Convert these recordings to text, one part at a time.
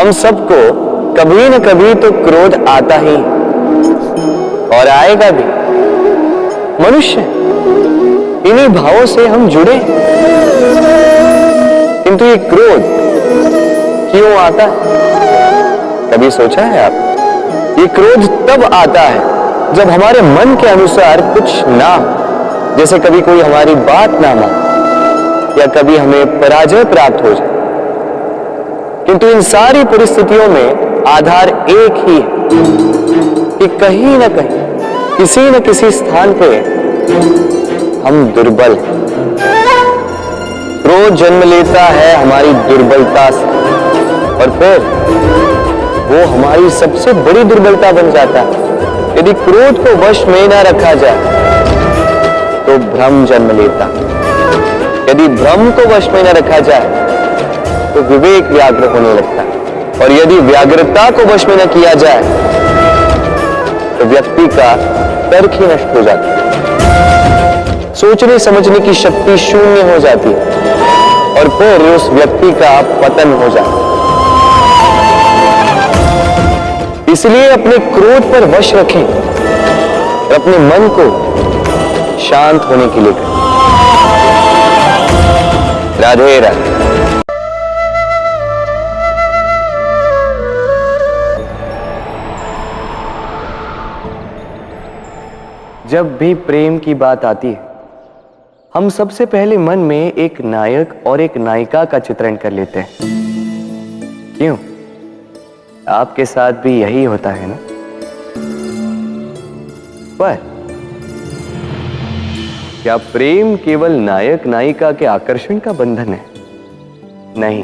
हम सबको कभी न कभी तो क्रोध आता ही और आएगा भी। मनुष्य इन्हीं भावों से हम जुड़े हैं। किंतु ये क्रोध क्यों आता है? कभी सोचा है आप? ये क्रोध तब आता है जब हमारे मन के अनुसार कुछ ना हो, जैसे कभी कोई हमारी बात ना माने या कभी हमें पराजय प्राप्त हो जाए। किंतु इन सारी परिस्थितियों में आधार एक ही है कि कहीं ना कहीं, किसी न किसी स्थान पे हम दुर्बल हैं। क्रोध जन्म लेता है हमारी दुर्बलता से और फिर वो हमारी सबसे बड़ी दुर्बलता बन जाता है। यदि क्रोध को वश में न रखा जाए तो भ्रम जन्म लेता। यदि भ्रम को वश में न रखा जाए तो विवेक व्याग्र होने लगता है और यदि व्याग्रता को वश में न किया जाए तो व्यक्ति का तर्क ही नष्ट हो जाता है। सोचने समझने की शक्ति शून्य हो जाती है और फिर उस व्यक्ति का पतन हो जाता है। इसलिए अपने क्रोध पर वश रखें और अपने मन को शांत होने के लिए करें। राधे राधे। जब भी प्रेम की बात आती है, हम सबसे पहले मन में एक नायक और एक नायिका का चित्रण कर लेते हैं। क्यों? आपके साथ भी यही होता है ना? पर क्या प्रेम केवल नायक नायिका के आकर्षण का बंधन है? नहीं,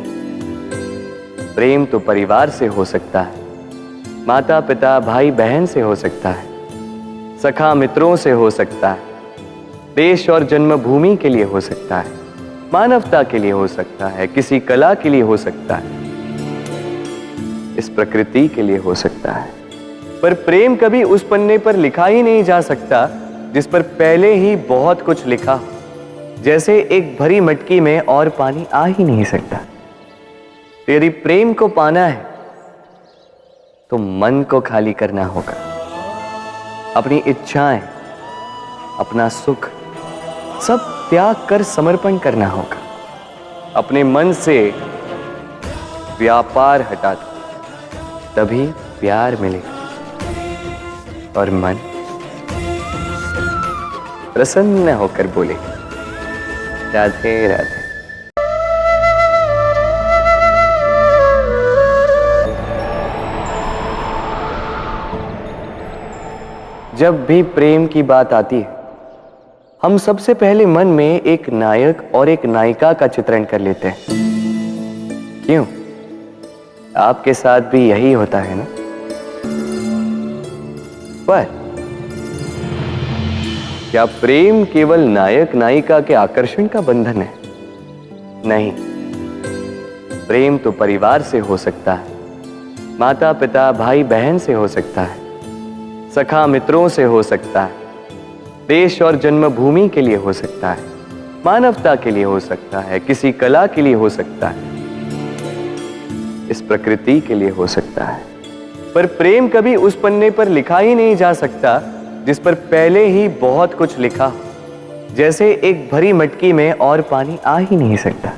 प्रेम तो परिवार से हो सकता है, माता पिता भाई बहन से हो सकता है, सखा मित्रों से हो सकता है, देश और जन्मभूमि के लिए हो सकता है, मानवता के लिए हो सकता है, किसी कला के लिए हो सकता है, इस प्रकृति के लिए हो सकता है। पर प्रेम कभी उस पन्ने पर लिखा ही नहीं जा सकता जिस पर पहले ही बहुत कुछ लिखा हो। जैसे एक भरी मटकी में और पानी आ ही नहीं सकता। तो यदि प्रेम को पाना है तो मन को खाली करना होगा। अपनी इच्छाएं, अपना सुख सब त्याग कर समर्पण करना होगा। अपने मन से व्यापार हटा दो, तभी प्यार मिलेगा और मन प्रसन्न होकर बोले राधे राधे। जब भी प्रेम की बात आती है, हम सबसे पहले मन में एक नायक और एक नायिका का चित्रण कर लेते हैं। क्यों? आपके साथ भी यही होता है ना? पर क्या प्रेम केवल नायक नायिका के आकर्षण का बंधन है? नहीं, प्रेम तो परिवार से हो सकता है, माता पिता भाई बहन से हो सकता है, सखा मित्रों से हो सकता है, देश और जन्मभूमि के लिए हो सकता है, मानवता के लिए हो सकता है, किसी कला के लिए हो सकता है, इस प्रकृति के लिए हो सकता है। पर प्रेम कभी उस पन्ने पर लिखा ही नहीं जा सकता जिस पर पहले ही बहुत कुछ लिखा हो। जैसे एक भरी मटकी में और पानी आ ही नहीं सकता।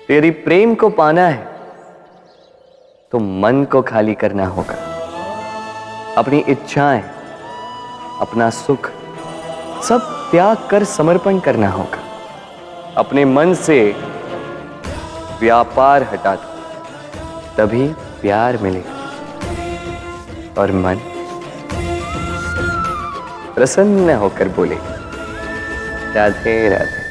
तो यदि प्रेम को पाना है तो मन को खाली करना होगा। अपनी इच्छाएं, अपना सुख सब त्याग कर समर्पण करना होगा। अपने मन से व्यापार हटा दो, तभी प्यार मिलेगा और मन प्रसन्न होकर बोले राधे राधे।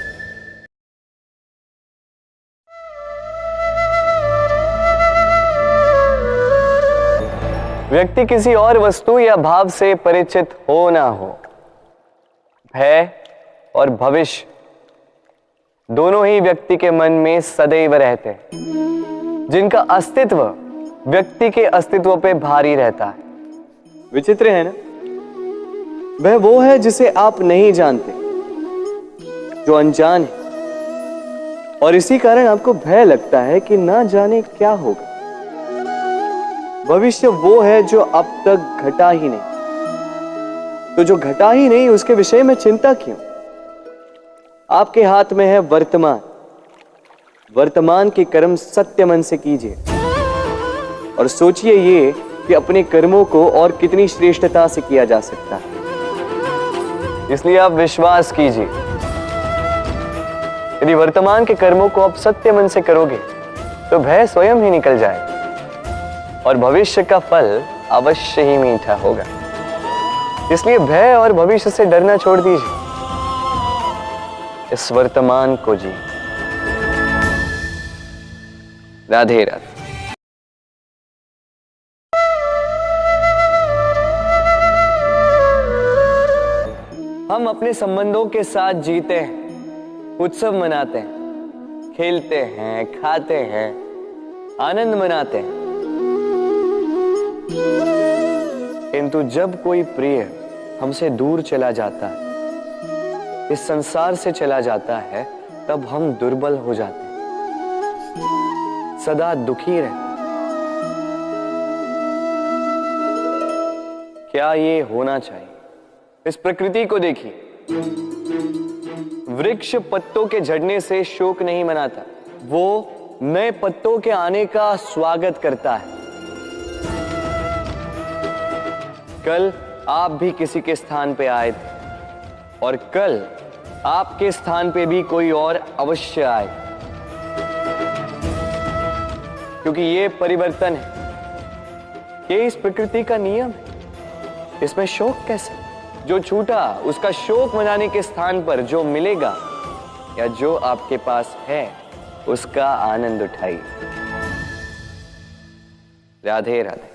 व्यक्ति किसी और वस्तु या भाव से परिचित हो ना हो, भय और भविष्य दोनों ही व्यक्ति के मन में सदैव रहते हैं, जिनका अस्तित्व व्यक्ति के अस्तित्व पे भारी रहता है। विचित्र है ना? वह वो है जिसे आप नहीं जानते, जो अनजान है, और इसी कारण आपको भय लगता है कि ना जाने क्या होगा। भविष्य वो है जो अब तक घटा ही नहीं। तो जो घटा ही नहीं उसके विषय में चिंता क्यों? आपके हाथ में है वर्तमान। वर्तमान के कर्म सत्य मन से कीजिए और सोचिए ये कि अपने कर्मों को और कितनी श्रेष्ठता से किया जा सकता है। इसलिए आप विश्वास कीजिए, यदि वर्तमान के कर्मों को आप सत्य मन से करोगे तो भय स्वयं ही निकल जाएगा और भविष्य का फल अवश्य ही मीठा होगा। इसलिए भय और भविष्य से डरना छोड़ दीजिए, इस वर्तमान को जी। राधे राधे। हम अपने संबंधों के साथ जीते हैं, उत्सव मनाते हैं, खेलते हैं, खाते हैं, आनंद मनाते हैं। किंतु जब कोई प्रिय हमसे दूर चला जाता है, इस संसार से चला जाता है, तब हम दुर्बल हो जाते हैं, सदा दुखी रहते हैं। क्या ये होना चाहिए? इस प्रकृति को देखिए, वृक्ष पत्तों के झड़ने से शोक नहीं मनाता, वो नए पत्तों के आने का स्वागत करता है। कल आप भी किसी के स्थान पे आए थे और कल आपके स्थान पे भी कोई और अवश्य आए, क्योंकि ये परिवर्तन है, ये इस प्रकृति का नियम है। इसमें शोक कैसे? जो छूटा उसका शोक मनाने के स्थान पर जो मिलेगा या जो आपके पास है उसका आनंद उठाइए। राधे राधे।